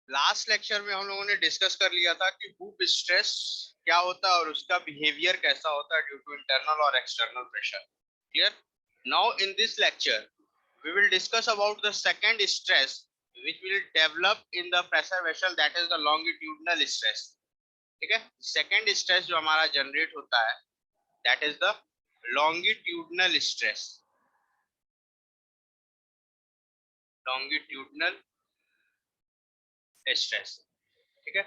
Last lecture में हम लोगों ने डिस्कस कर लिया था कि हूप स्ट्रेस क्या होता है और उसका बिहेवियर कैसा होता है ड्यू टू इंटरनल और external pressure. Clear. Now in this lecture we will discuss about the second stress which will develop in the pressure vessel, that is the longitudinal stress. ठीक है. सेकेंड स्ट्रेस जो हमारा generate होता है that is the longitudinal stress. longitudinal stress. ठीक है.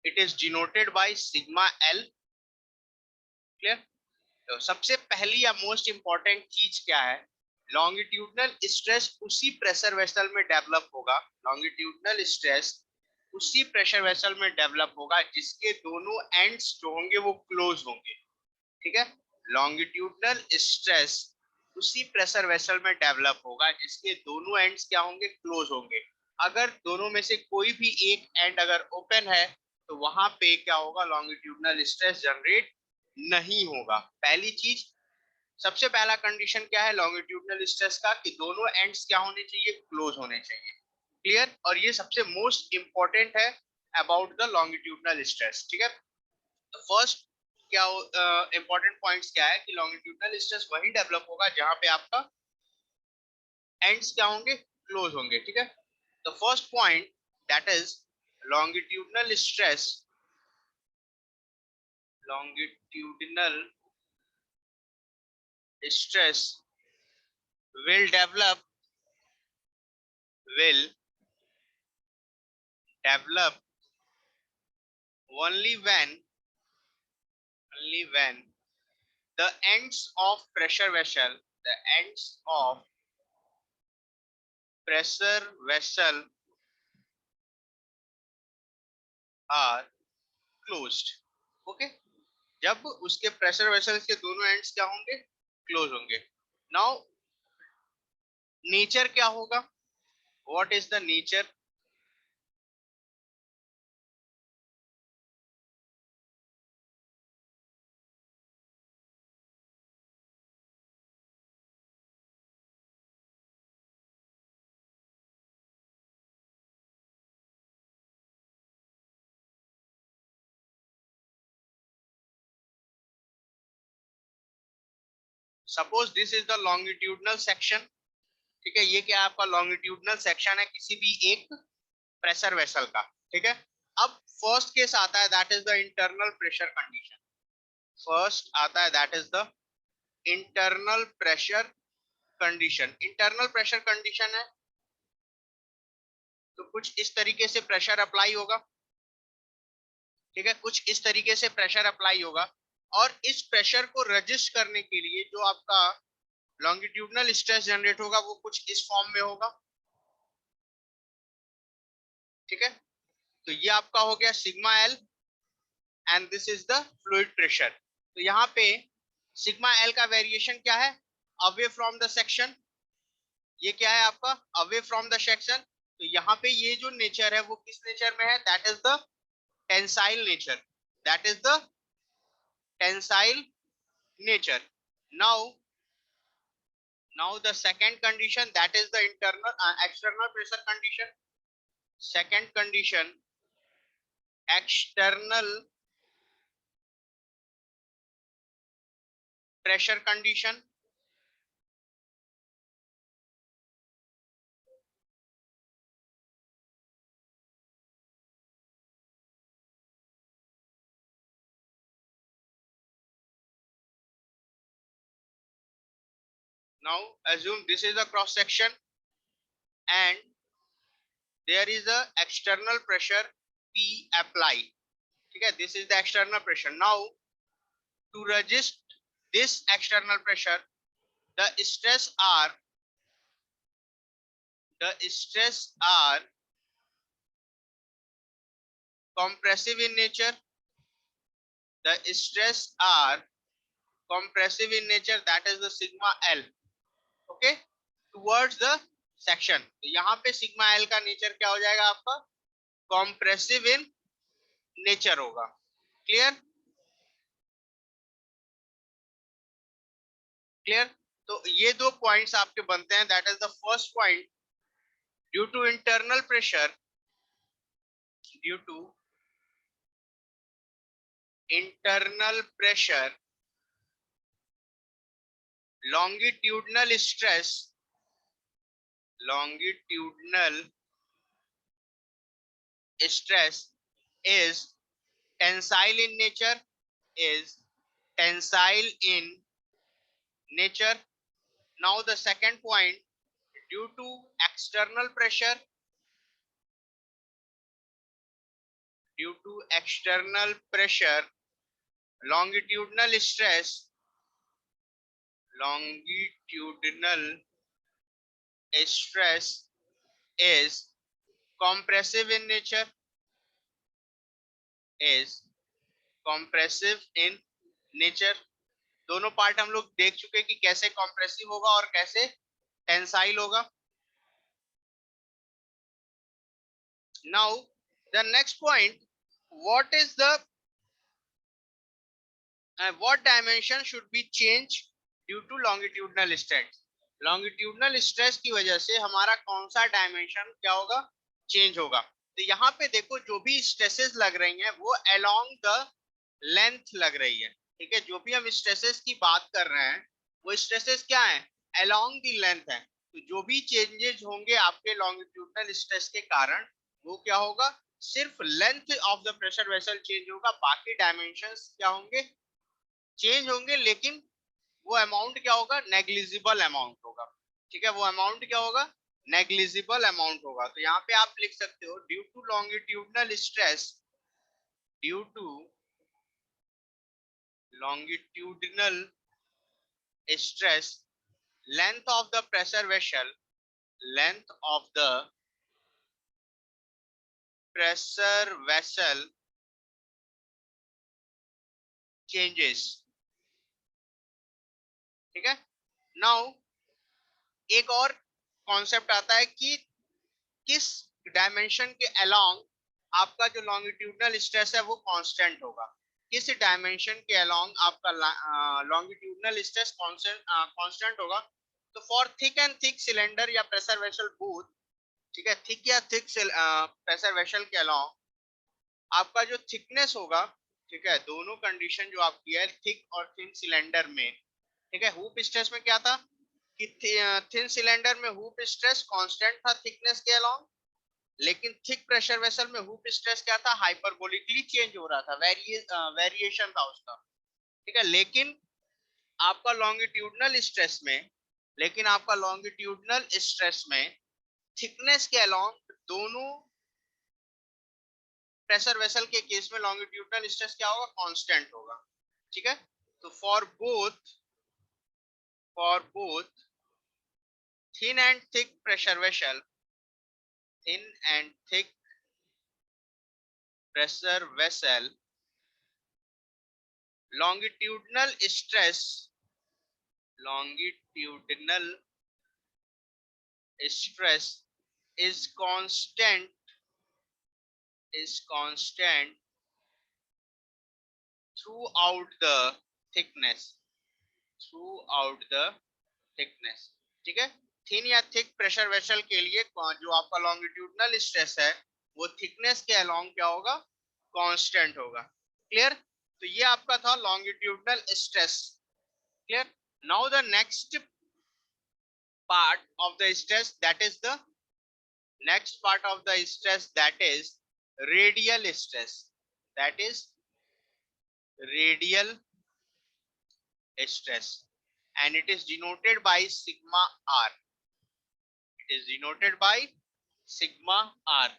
it is denoted by sigma L. Clear. तो सबसे पहली या मोस्ट इंपॉर्टेंट चीज क्या है, लॉन्गिट्यूडनल स्ट्रेस उसी प्रेशर वेसल में डेवलप होगा. लॉन्गिट्यूडनल स्ट्रेस उसी प्रेशर वेसल में डेवलप होगा जिसके दोनों एंड्स जो होंगे वो क्लोज होंगे. ठीक है. लॉन्गिट्यूडनल स्ट्रेस उसी प्रेशर वेसल में डेवलप होगा जिसके दोनों एंड्स क्या होंगे, क्लोज होंगे. अगर दोनों में से कोई भी एक एंड अगर ओपन है तो वहां पे क्या होगा, लॉन्गिट्यूडनल स्ट्रेस जनरेट नहीं होगा. पहली चीज, सबसे पहला कंडीशन क्या है लॉन्गिट्यूडनल स्ट्रेस का, कि दोनों एंड्स क्या होने चाहिए, क्लोज होने चाहिए. क्लियर. और ये सबसे मोस्ट इंपॉर्टेंट है अबाउट द लॉन्गिट्यूडनल स्ट्रेस. ठीक है. तो फर्स्ट क्या इंपॉर्टेंट पॉइंट्स क्या है कि लॉन्गिट्यूडनल स्ट्रेस वही डेवलप होगा जहां पे आपका एंड्स क्या होंगे, क्लोज होंगे. ठीक है. The first point that is longitudinal stress. longitudinal stress will develop only when the ends of pressure vessel are closed. Okay. जब उसके प्रेशर वेसल्स के दोनों एंड्स क्या होंगे, क्लोज होंगे. नाउ नेचर क्या होगा, what is the nature. Suppose this is the longitudinal section. ठीक है. ये क्या है, आपका लॉन्गिट्यूडनल सेक्शन है किसी भी एक प्रेशर वेसल का. ठीक है. अब फर्स्ट केस आता है that is the internal pressure condition. First आता है that is the internal pressure condition. Internal pressure condition है तो कुछ इस तरीके से प्रेशर अप्लाई होगा. ठीक है. कुछ इस तरीके से प्रेशर अप्लाई होगा और इस प्रेशर को रजिस्ट करने के लिए जो आपका लॉन्गिट्यूडनल स्ट्रेस जनरेट होगा वो कुछ इस फॉर्म में होगा. ठीक है. तो ये आपका हो गया sigma L and this is the fluid pressure. तो यहाँ पे सिग्मा एल का वेरिएशन क्या है, अवे फ्रॉम द सेक्शन. ये क्या है आपका, अवे फ्रॉम द सेक्शन. तो यहाँ पे ये जो नेचर है वो किस नेचर में है, that is the tensile nature. That is the tensile nature. Now the second condition, that is the internal external pressure condition. Second condition, external pressure condition. Now assume this is the cross section and there is a external pressure P applied. Okay, this is the external pressure. Now to resist this external pressure, the stress are compressive in nature. The stress are compressive in nature, that is the sigma L. Okay, towards the section. तो यहाँ पे sigma L का nature क्या हो जाएगा आपका, compressive in nature होगा. Clear. Clear. तो ये दो पॉइंट्स आपके बनते हैं. That is the first point, due to internal pressure due to internal pressure, longitudinal stress, longitudinal stress is tensile in nature, is tensile in nature. Now the second point, due to external pressure, due to external pressure, longitudinal stress, longitudinal stress is compressive in nature, is compressive in nature. दोनों part हम लोग देख चुके कि कैसे compressive होगा और कैसे टेंसाइल होगा. Now the next point, what is the what dimension should be changed due to longitudinal stress? longitudinal stress की वजह से हमारा कौन सा डायमेंशन क्या होगा, चेंज होगा. तो यहाँ पे देखो जो भी स्ट्रेसेस लग रही हैं वो अलोंग द लेंथ लग रही है. ठीक है, जो भी हम स्ट्रेसेस की बात कर रहे हैं वो स्ट्रेसेस क्या है, अलोंग द लेंथ है. तो जो भी चेंजेस होंगे आपके लॉन्गिट्यूडनल स्ट्रेस के कारण वो क्या होगा, सिर्फ length of the pressure vessel change होगा, बाकी डायमेंशंस क्या होंगे, चेंज होंगे, लेकिन वो अमाउंट क्या होगा, नेग्लिजिबल अमाउंट होगा. ठीक है, वो अमाउंट क्या होगा, नेग्लिजिबल अमाउंट होगा. तो यहाँ पे आप लिख सकते हो due to longitudinal stress, due to longitudinal stress, length of the pressure vessel, length of the pressure vessel changes. ठीक है. नाउ एक और कॉन्सेप्ट आता है कि किस डायमेंशन के अलोंग आपका जो लॉन्गिट्यूडनल स्ट्रेस है वो कांस्टेंट होगा, किस डायमेंशन के अलोंग आपका लॉन्गिट्यूडनल स्ट्रेस कांस्टेंट होगा. तो for thick and thick cylinder या प्रेशर वेसल बोथ, ठीक है, थिक या थिक प्रेशर वेसल के अलोंग आपका जो थिकनेस होगा, ठीक है, दोनों कंडीशन जो आपकी है थिक और थिन सिलेंडर में, ठीक है, हुप स्ट्रेस में क्या था कि थिन सिलेंडर में हुप स्ट्रेस कांस्टेंट था थिकनेस के अलोंग, लेकिन थिक प्रेशर वेसल में हुप स्ट्रेस क्या था, हाइपरबोलिकली चेंज हो रहा था, वेरिएशन था उसका. ठीक है, लेकिन आपका लॉन्गिट्यूडनल स्ट्रेस में, लेकिन आपका लॉन्गिट्यूडनल स्ट्रेस में थिकनेस के अलोंग दोनों प्रेशर वेसल के केस में लॉन्गिट्यूडनल स्ट्रेस क्या होगा, कांस्टेंट होगा. ठीक है, तो for both thin and thick pressure vessel, thin and thick pressure vessel, longitudinal stress is constant throughout the thickness, ठीक है. थिन या थिक प्रेशर वेसल के लिए जो आपका लॉन्गिट्यूडनल स्ट्रेस है वो थिकनेस के अलोंग क्या होगा, कांस्टेंट होगा. क्लियर. तो ये आपका था longitudinal stress. Clear. Now the next part of the stress, that is the next part of the stress, that is radial stress, that is radial stress, and it is denoted by sigma r, it is denoted by sigma r.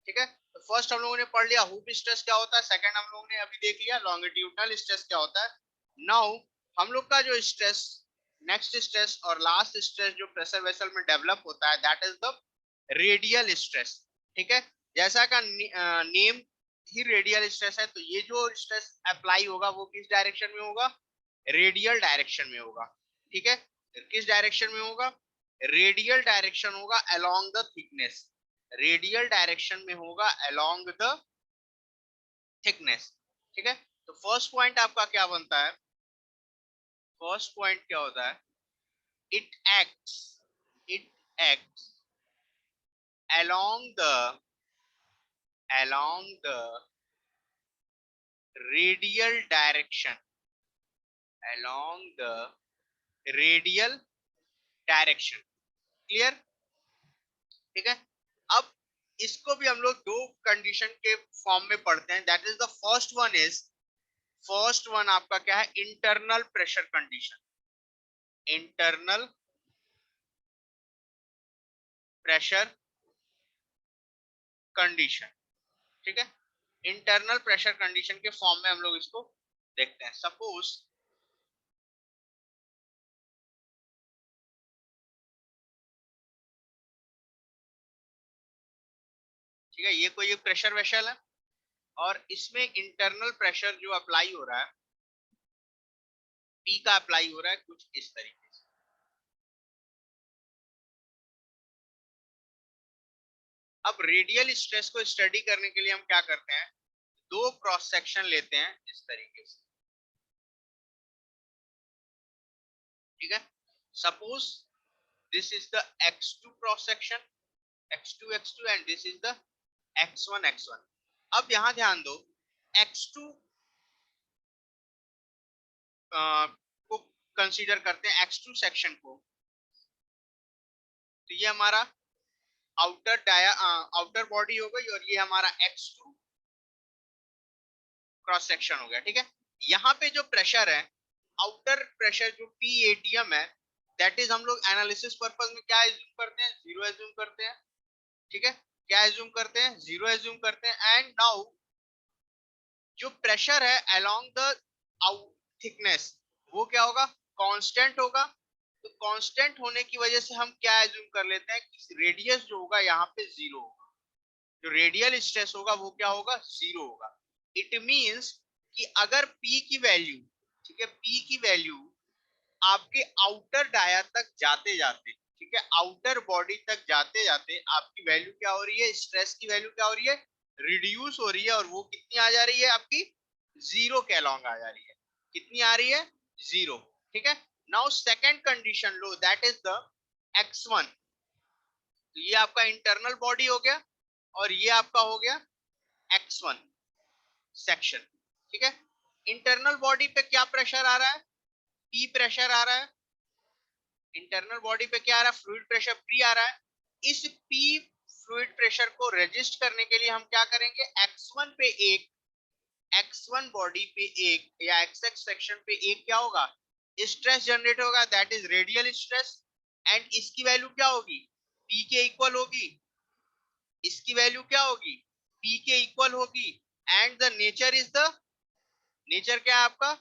ठीक है, तो first हम लोगों ने पढ़ लिया hoop stress क्या होता है, सेकंड हम लोगों ने अभी देख लिया लॉन्गिट्यूडनल स्ट्रेस क्या होता है. नाउ हम लोग का जो स्ट्रेस, नेक्स्ट स्ट्रेस और लास्ट स्ट्रेस जो प्रेशर वेसल में डेवलप होता है, that is the radial stress. ठीक है, जैसा का नेम ही रेडियल स्ट्रेस है, तो ये जो स्ट्रेस अप्लाई होगा वो किस डायरेक्शन में होगा, रेडियल डायरेक्शन में होगा. ठीक है, किस डायरेक्शन में होगा, रेडियल डायरेक्शन होगा along the thickness, radial direction में होगा अलोंग द थिकनेस. ठीक है, तो फर्स्ट पॉइंट आपका क्या बनता है, फर्स्ट पॉइंट क्या होता है, it acts along the along the radial direction, along the radial direction. Clear? ठीक है. अब इसको भी हम लोग दो कंडीशन के फॉर्म में पढ़ते हैं. That is the first one आपका क्या है? Internal pressure condition. Internal pressure condition. ठीक है. इंटरनल प्रेशर कंडीशन के फॉर्म में हम लोग इसको देखते हैं. सपोज ठीक है, ये कोई एक प्रेशर वेसल है और इसमें इंटरनल प्रेशर जो अप्लाई हो रहा है, पी का अप्लाई हो रहा है कुछ इस तरीके से. अब रेडियल स्ट्रेस को स्टडी करने के लिए हम क्या करते हैं? दो क्रॉस सेक्शन लेते हैं इस तरीके से. ठीक है. Suppose this is the x2 cross section, x2 and this is the x1. अब यहां ध्यान दो, x2 को कंसीडर करते हैं, x2 सेक्शन को. तो ये हमारा आउटर बॉडी हो गई और ये हमारा x2 क्रॉस सेक्शन हो गया. ठीक है. यहाँ पे जो प्रेशर है, आउटर प्रेशर जो PATM है, दैट इज हम लोग एनालिसिस पर्पस में क्या एज्यूम करते हैं? जीरो एज्यूम करते हैं. ठीक है. क्या एज्यूम करते हैं? जीरो एज्यूम करते हैं. एंड नाउ जो प्रेशर है अलोंग द थिकनेस, वो क्या होगा? कांस्टेंट होगा. तो कांस्टेंट होने की वजह से हम क्या एज्यूम कर लेते हैं कि रेडियस जो होगा यहाँ पे जीरो होगा. जो रेडियल स्ट्रेस होगा वो क्या होगा? जीरो होगा. इट मींस कि अगर P की वैल्यू, ठीक है, P की वैल्यू आपके आउटर डाया तक जाते जाते, ठीक है, आउटर बॉडी तक जाते जाते आपकी वैल्यू क्या हो रही है? स्ट्रेस की वैल्यू क्या हो रही है? रिड्यूस हो रही है. और वो कितनी आ जा रही है आपकी? जीरो के अलोंग आ जा रही है. कितनी आ रही है? जीरो. ठीक है. Now second condition low, that is the x1. तो ये आपका इंटरनल बॉडी हो गया और ये आपका हो गया x1 सेक्शन. ठीक है. इंटरनल बॉडी पे क्या प्रेशर आ रहा है? P प्रेशर आ रहा है. इंटरनल बॉडी पे क्या आ रहा है? फ्लूइड प्रेशर P आ रहा है. इस P फ्लूइड प्रेशर को रजिस्ट करने के लिए हम क्या करेंगे? x1 पे एक, x1 बॉडी पे एक या x सेक्शन पे एक क्या होगा? स्ट्रेस जनरेट होगा. That is radial stress. And इसकी वैल्यू क्या होगी? P के इक्वल होगी. इसकी वैल्यू क्या होगी? P के इक्वल होगी. And the nature is the, nature क्या है आपका?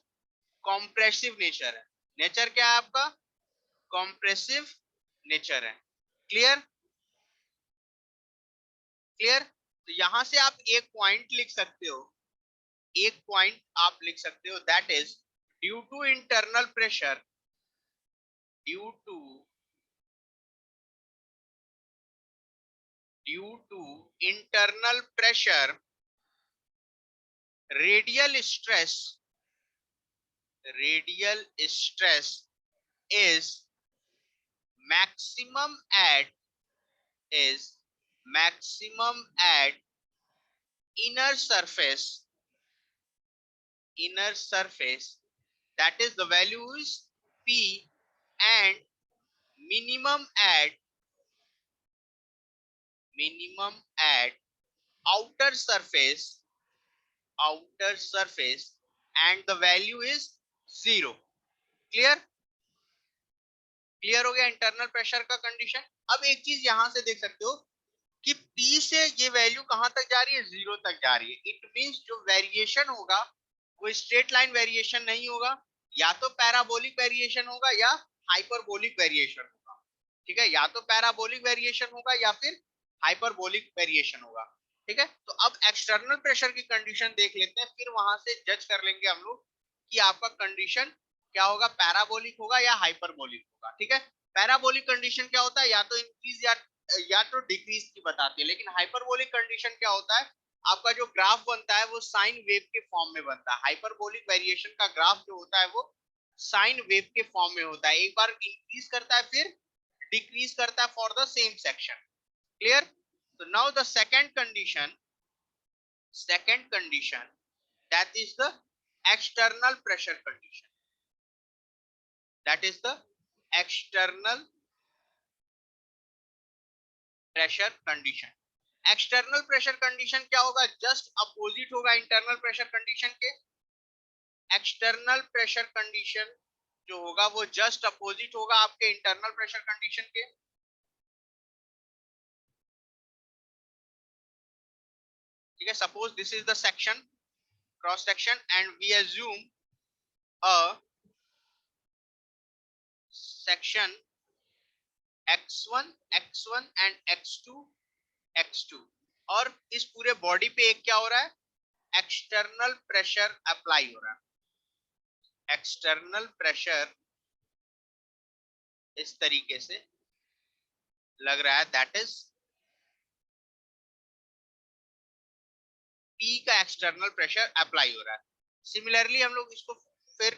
कॉम्प्रेसिव नेचर है. नेचर क्या है आपका? कॉम्प्रेसिव नेचर है. क्लियर? क्लियर? तो यहां से आप एक पॉइंट लिख सकते हो, एक पॉइंट आप लिख सकते हो, that is due to internal pressure, due to internal pressure, radial stress is maximum at is maximum at inner surface, that is the value is P, and minimum at outer surface, and the value is zero. Clear? Clear हो गया internal pressure का condition. अब एक चीज यहां से देख सकते हो कि P से ये वैल्यू कहां तक जा रही है? जीरो तक जा रही है. इट मींस जो वेरिएशन होगा वो स्ट्रेट लाइन वेरिएशन नहीं होगा, या तो पैराबोलिक वेरिएशन होगा या हाइपरबोलिक वेरिएशन होगा. ठीक है. या तो पैराबोलिक वेरिएशन होगा या फिर हाइपरबोलिक वेरिएशन होगा. ठीक है. तो अब एक्सटर्नल प्रेशर की कंडीशन देख लेते हैं, फिर वहां से जज कर लेंगे हम लोग कि आपका कंडीशन क्या होगा? पैराबोलिक होगा या हाइपरबोलिक होगा. ठीक है. पैराबोलिक कंडीशन क्या होता है? या तो इंक्रीज या तो डिक्रीज की बताती है. लेकिन हाइपरबोलिक कंडीशन क्या होता है? आपका जो ग्राफ बनता है वो साइन वेव के फॉर्म में बनता है. हाइपरबोलिक वेरिएशन का ग्राफ जो होता है वो साइन वेव के फॉर्म में होता है. एक बार इंक्रीज करता है फिर डिक्रीज करता है for the same section. Clear? तो now the second condition, second condition, that is the external pressure condition. That is the external pressure condition. External pressure condition क्या होगा? जस्ट अपोजिट होगा इंटरनल प्रेशर कंडीशन के. External pressure condition जो होगा वो just opposite होगा आपके internal pressure condition के. ठीक है, suppose this is the section, cross section, and we assume a section x1 x1 and x2 x2, और इस पूरे बॉडी पे एक क्या हो रहा है? एक्सटर्नल प्रेशर अप्लाई हो रहा है. एक्सटर्नल प्रेशर इस तरीके से लग रहा है, दैट इज P का एक्सटर्नल प्रेशर अप्लाई हो रहा है. सिमिलरली हम लोग इसको फिर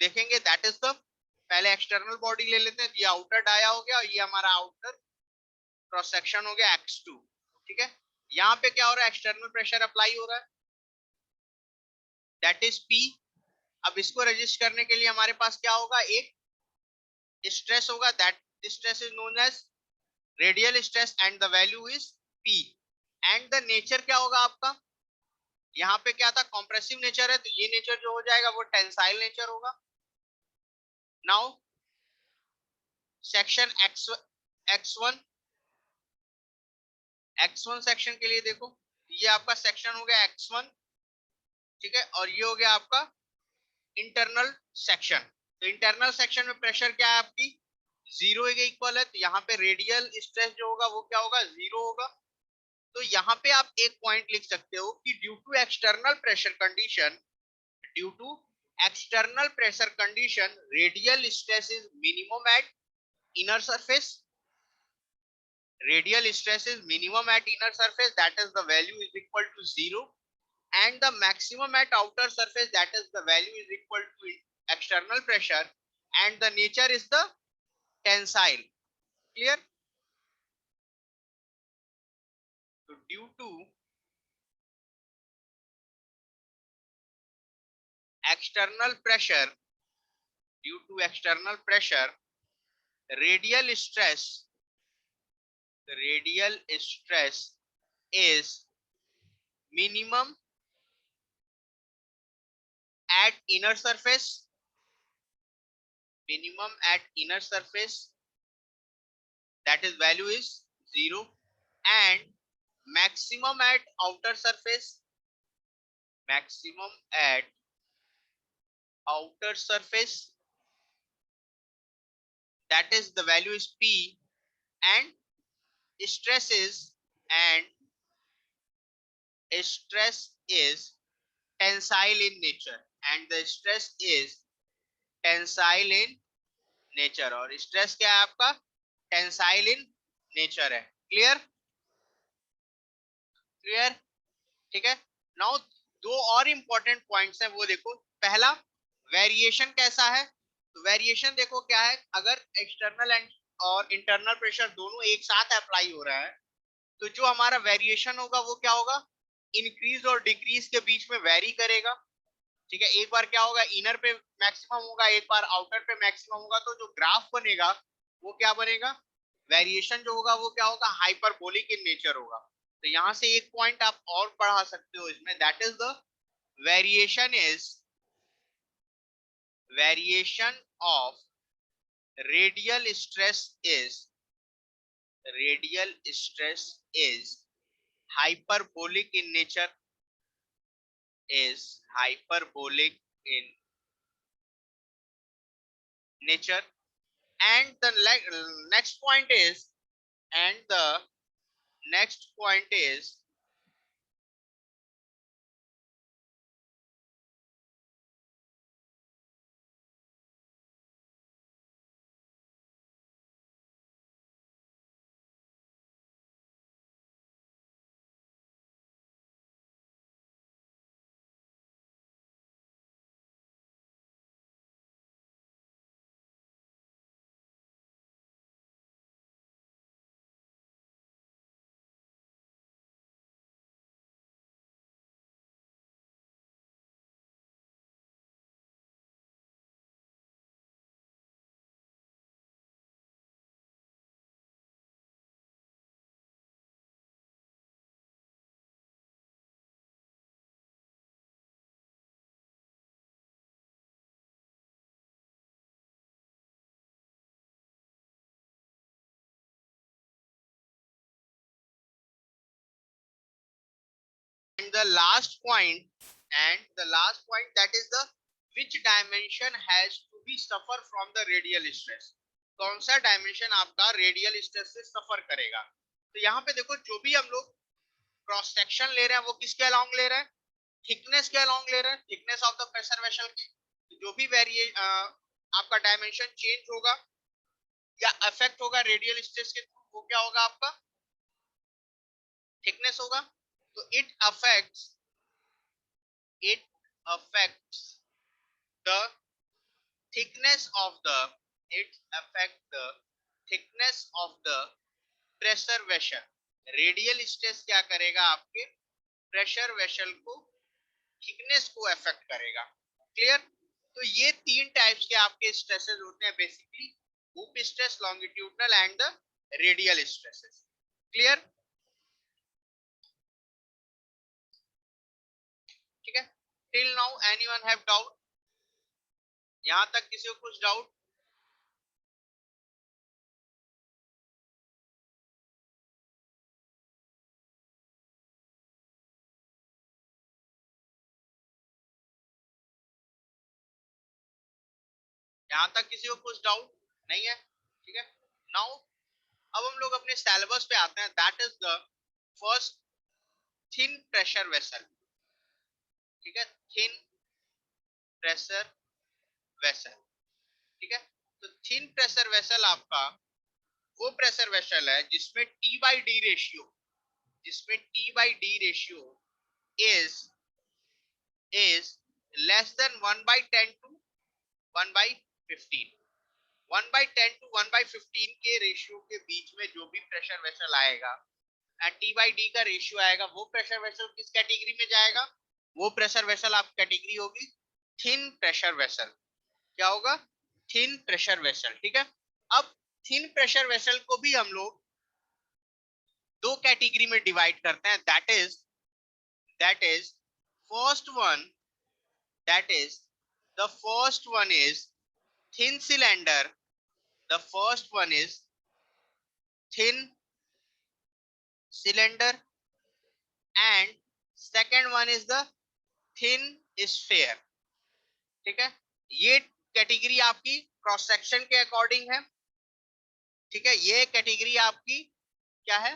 देखेंगे, दैट इज द, पहले एक्सटर्नल बॉडी ले लेते हैं. ये आउटर डाया हो गया और ये हमारा आउटर क्रॉस सेक्शन हो गया x2. ठीक है, यहाँ पे क्या हो रहा है? एक्सटर्नल प्रेशर अप्लाई हो रहा है, दैट इज P. अब इसको रजिस्ट करने के लिए हमारे पास क्या होगा? एक स्ट्रेस होगा, that stress is known as radial stress and the value is P. And the nature क्या होगा आपका? यहाँ पे क्या था? कॉम्प्रेसिव नेचर है, तो ये नेचर जो हो जाएगा वो टेंसाइल नेचर होगा. नाउ सेक्शन x1 सेक्शन के लिए देखो, ये आपका सेक्शन हो गया x1. ठीक है, और ये हो गया आपका इंटरनल सेक्शन. तो इंटरनल सेक्शन में प्रेशर क्या है आपकी? 0 के इक्वल है. तो यहाँ पे रेडियल स्ट्रेस जो होगा वो क्या होगा? 0 होगा. तो यहाँ पे आप एक पॉइंट लिख सकते हो कि due to external pressure condition, due to external pressure condition, radial stress is minimum at inner surface. Radial stress is minimum at inner surface, that is the value is equal to 0, and the maximum at outer surface, that is the value is equal to external pressure, and the nature is the tensile. Clear? So due to external pressure, due to external pressure, radial stress is minimum at inner surface, minimum at inner surface, that is value is 0, and maximum at outer surface, maximum at outer surface, that is the value is P, and stress is tensile in nature, and the stress is tensile in nature, और stress क्या है आपका? Tensile in nature है. Clear? Clear? ठीक है. Now दो और important points हैं, वो देखो. पहला, वेरिएशन कैसा है? तो वेरिएशन देखो क्या है, अगर एक्सटर्नल एंड और इंटरनल प्रेशर दोनों एक साथ अप्लाई हो रहा है, तो जो हमारा वेरिएशन होगा वो क्या होगा? इंक्रीज और डिक्रीज के बीच में वेरी करेगा. ठीक है, एक बार क्या होगा? इनर पे मैक्सिमम होगा, एक बार आउटर पे मैक्सिमम होगा. तो जो ग्राफ बनेगा वो क्या बनेगा? वेरिएशन जो होगा वो क्या होगा? हाइपरबोलिक इन नेचर होगा. तो यहां से एक पॉइंट आप और पढ़ा सकते हो इसमें, that is the variation of radial stress is hyperbolic in nature, is hyperbolic in nature. And the next point is, and the next point is the last point, that is the which dimension has to be suffer from the radial stress. कौन सा dimension आपका radial stress से सफर करेगा? तो यहाँ पे देखो, जो भी हम लोग क्रॉस सेक्शन ले रहे हैं वो किसके अलोंग ले रहे हैं? थिकनेस के अलोंग ले रहे हैं, thickness of the pressure vessel के। जो भी वेरिए आपका डायमेंशन चेंज होगा या अफेक्ट होगा रेडियल स्ट्रेस के थ्रू, वो क्या होगा? आपका थिकनेस होगा। तो it affects the thickness of the it affect the thickness of the pressure vessel। Radial stress क्या करेगा? आपके प्रेशर वेसल को, थिकनेस को अफेक्ट करेगा। क्लियर? तो ये तीन टाइप्स के आपके स्ट्रेसेस होते हैं basically, hoop stress, longitudinal and the radial stresses. Clear? ठीक है, till now anyone have doubt? यहां तक किसी को कुछ डाउट? यहां तक किसी को कुछ डाउट नहीं है? ठीक है, नाउ अब हम लोग अपने सिलेबस पे आते हैं। That is the first, thin pressure vessel. ठीक है, थिन प्रेशर वेसल। ठीक है, तो थिन प्रेशर वेसल आपका वो प्रेशर वेसल है जिसमें T by D ratio, is less than 1/10 to 1/15। 1/10 to 1/15 के रेशियो के बीच में जो भी प्रेशर वेसल आएगा एंड टी बाई डी का रेशियो आएगा, वो प्रेशर वेसल किस कैटेगरी में जाएगा? वो प्रेशर वेसल आप कैटेगरी होगी थिन प्रेशर वेसल। क्या होगा? Thin pressure vessel. ठीक है, अब थिन प्रेशर वेसल को भी हम लोग दो कैटेगरी में डिवाइड करते हैं। That is first one, the first one is thin cylinder. The first one is thin cylinder and second one is the thin sphere। ठीक है, ये कैटेगरी आपकी क्रॉस सेक्शन के अकॉर्डिंग है। ठीक है, ये कैटेगरी आपकी क्या है?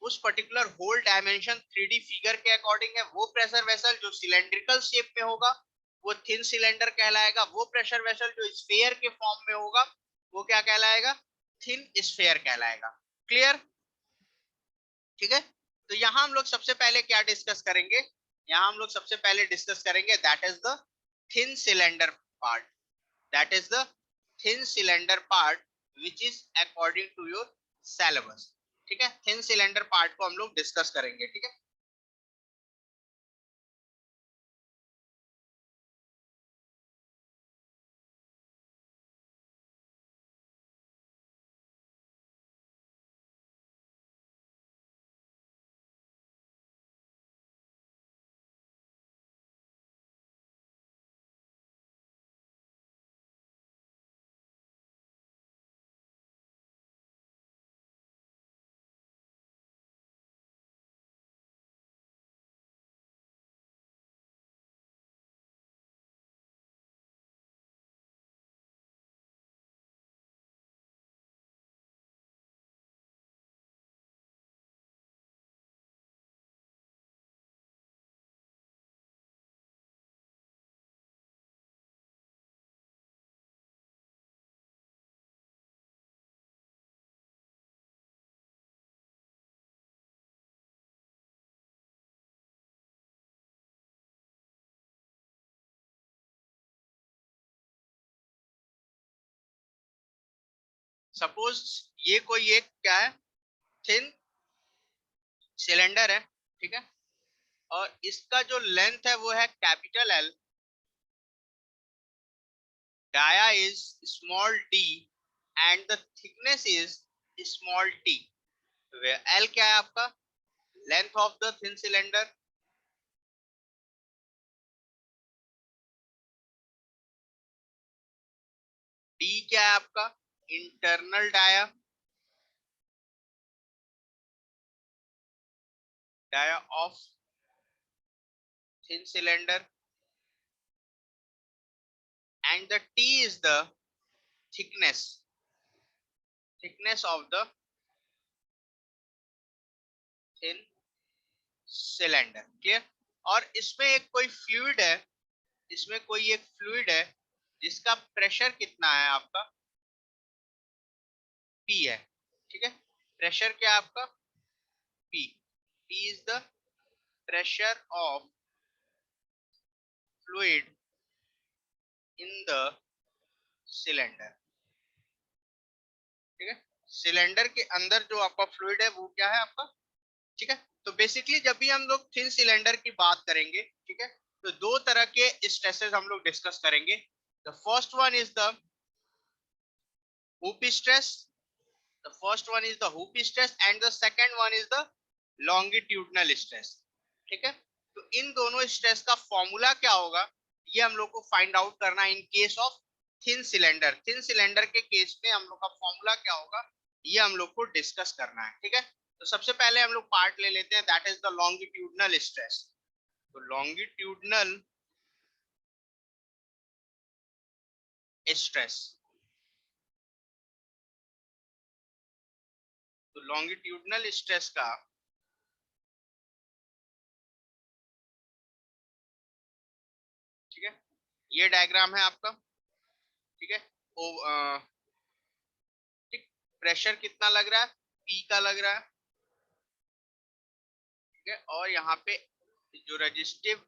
उस particular whole dimension 3D figure के अकॉर्डिंग है। वो प्रेशर वेसल जो सिलेंड्रिकल शेप में होगा वो थिन सिलेंडर कहलाएगा। वो प्रेशर वेसल जो स्फीयर के फॉर्म में होगा वो क्या कहलाएगा? थिन स्फीयर कहलाएगा। क्लियर? ठीक है, तो यहां हम लोग सबसे पहले क्या डिस्कस करेंगे? यहां हम लोग सबसे पहले डिस्कस करेंगे that is the thin cylinder part. That is the thin cylinder part which is according to your syllabus. ठीक है, थिन सिलेंडर पार्ट को हम लोग डिस्कस करेंगे। ठीक है, सपोज ये कोई एक क्या है? थिन सिलेंडर है। ठीक है, और इसका जो लेंथ है वो है capital L, dia is small D and the thickness is small T. L क्या है आपका? Length of the thin cylinder. D क्या है आपका? Internal dia of thin cylinder, and the T is the thickness of the thin cylinder. Clear? और इसमें एक कोई फ्लूइड है, इसमें कोई एक फ्लूइड है जिसका प्रेशर कितना है आपका, P है। ठीक है, प्रेशर क्या है आपका, P। P is the pressure of fluid in the cylinder। ठीक है, सिलेंडर के अंदर जो आपका फ्लूइड है वो क्या है आपका। ठीक है, तो बेसिकली जब भी हम लोग थिन सिलेंडर की बात करेंगे, ठीक है, तो दो तरह के स्ट्रेसेस हम लोग डिस्कस करेंगे। The first one is the hoop stress, the first one is the hoop stress and the second one is the longitudinal stress। ठीक है, तो इन दोनों स्ट्रेस का फॉर्मूला क्या होगा ये हम लोग को फाइंड आउट करना है in case of thin cylinder. Thin cylinder के केस में हम लोग का फॉर्मूला क्या होगा ये हम लोग को डिस्कस करना है। ठीक है, तो सबसे पहले हम लोग पार्ट ले लेते हैं, that is the longitudinal stress. तो लॉन्गिट्यूडनल स्ट्रेस, तो लॉन्गिट्यूडनल स्ट्रेस का ठीक है, ये डायग्राम है आपका। ठीक है, ठीक, प्रेशर कितना लग रहा है, P का लग रहा है। ठीक है, और यहाँ पे जो रेजिस्टिव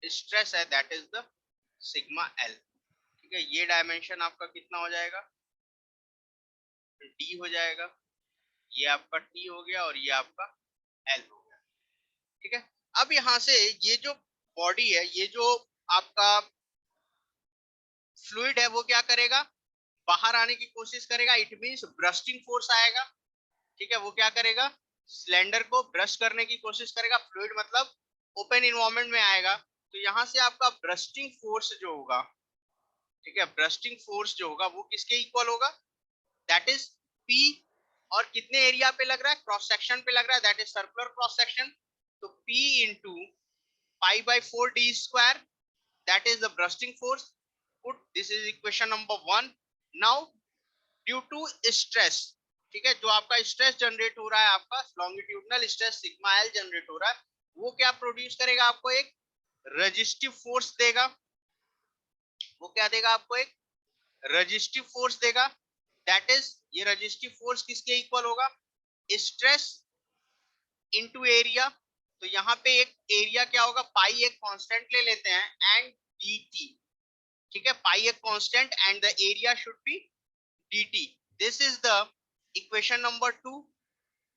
स्ट्रेस है that is the sigma L। ठीक है, ये डायमेंशन आपका कितना हो जाएगा, D हो जाएगा। ये आपका T हो गया और ये आपका L हो गया। ठीक है, अब यहाँ से ये जो बॉडी है, ये जो आपका फ्लूइड है वो क्या करेगा, बाहर आने की कोशिश करेगा, इट मींस ब्रस्टिंग फोर्स आएगा। ठीक है, वो क्या करेगा, सिलेंडर को ब्रश करने की कोशिश करेगा, फ्लूइड मतलब ओपन इन्वायरमेंट में आएगा। तो यहाँ से आपका ब्रस्टिंग फोर्स जो होगा, ठीक है, ब्रस्टिंग फोर्स जो होगा वो किसके इक्वल होगा, दैट इज P। और कितने एरिया पे लग रहा है, क्रॉस सेक्शन पे लग रहा है, that is circular cross section. तो P into π/4d², that is the bursting force। put this is equation number 1। now due to stress, ठीक है, जो आपका स्ट्रेस जनरेट हो रहा है, आपका longitudinal stress sigma L generate हो रहा है, वो क्या प्रोड्यूस करेगा, आपको एक रेजिस्टिव फोर्स देगा। वो क्या देगा आपको, एक रेजिस्टिव फोर्स देगा। दैट इज, ये रेजिस्टिव फोर्स किसके इक्वल होगा, स्ट्रेस इनटू एरिया। तो यहाँ पे एक एरिया क्या होगा, पाई एक कांस्टेंट ले लेते हैं, एंड dt। ठीक है, पाई एक constant and the area should be dt। This is the equation number 2।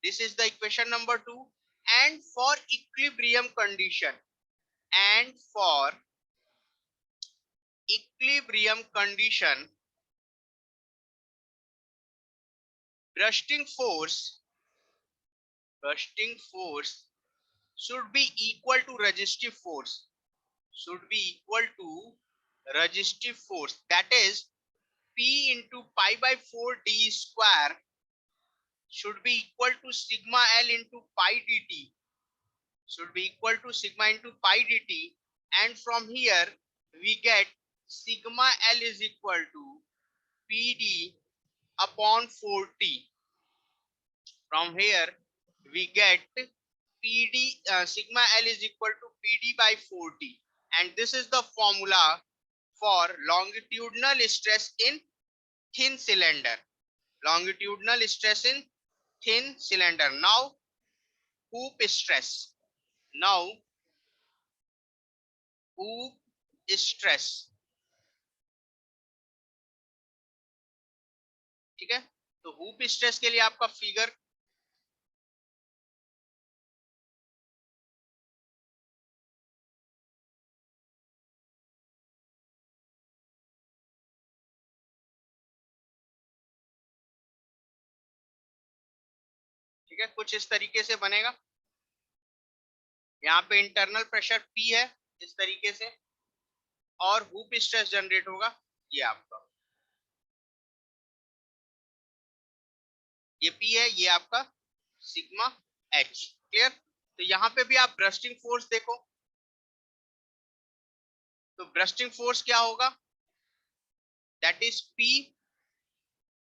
This is the equation number 2। And for equilibrium condition, and for equilibrium condition, bursting force should be equal to resistive force, should be equal to resistive force, that is P into π/4d² should be equal to sigma L into pi dt, should be equal to sigma into pi dt। and from here we get sigma L is equal to PD upon 4t। from here we get PD, sigma L is equal to PD by 4t, and this is the formula for longitudinal stress in thin cylinder, longitudinal stress in thin cylinder। now hoop stress, now hoop stress। ठीक है, तो hoop stress के लिए आपका figure, ठीक है, कुछ इस तरीके से बनेगा। यहाँ पे इंटरनल प्रेशर P है इस तरीके से, और हुप स्ट्रेस जनरेट होगा ये आपका, ये P है, ये आपका सिग्मा H। क्लियर? तो यहाँ पे भी आप ब्रस्टिंग फोर्स देखो, तो ब्रस्टिंग फोर्स क्या होगा, दैट इज P,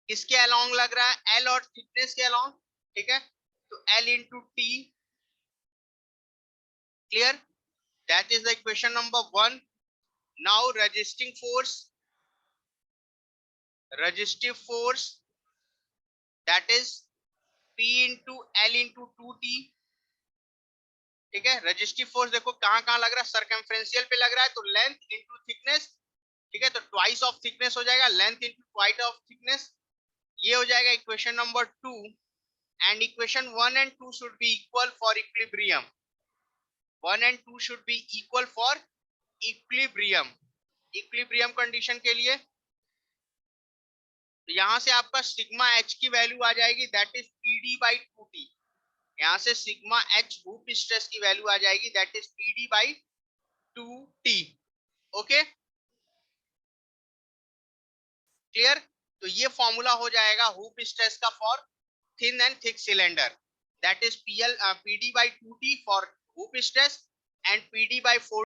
किसके अलोंग लग रहा है, L और थिकनेस के अलोंग, ठीक है, तो L into T, clear, that is the equation number 1. Now resistive force that is P into L into 2T, ठीक है. रेजिस्टिव फोर्स देखो कहां कहां लग रहा है, सर्कमफ्रेंशियल पे लग रहा है, तो लेंथ इंटू थिकनेस, ठीक है, तो ट्वाइस ऑफ थिकनेस हो जाएगा, length into twice of thickness, ये हो जाएगा equation number 2. And equation 1 and 2 should be equal for equilibrium, 1 and 2 should be equal for equilibrium. Equilibrium condition के लिए तो यहां से आपका सिग्मा एच की वैल्यू आ जाएगी, दैट इज पीडी बाई 2टी. यहां से सिग्मा एच हुप स्ट्रेस की वैल्यू आ जाएगी, दैट इज पीडी बाई 2टी. Okay, clear. तो ये फॉर्मूला हो जाएगा हुप स्ट्रेस का for thin and thick cylinder, that is PL PD by 2टी for hoop stress and PD by 4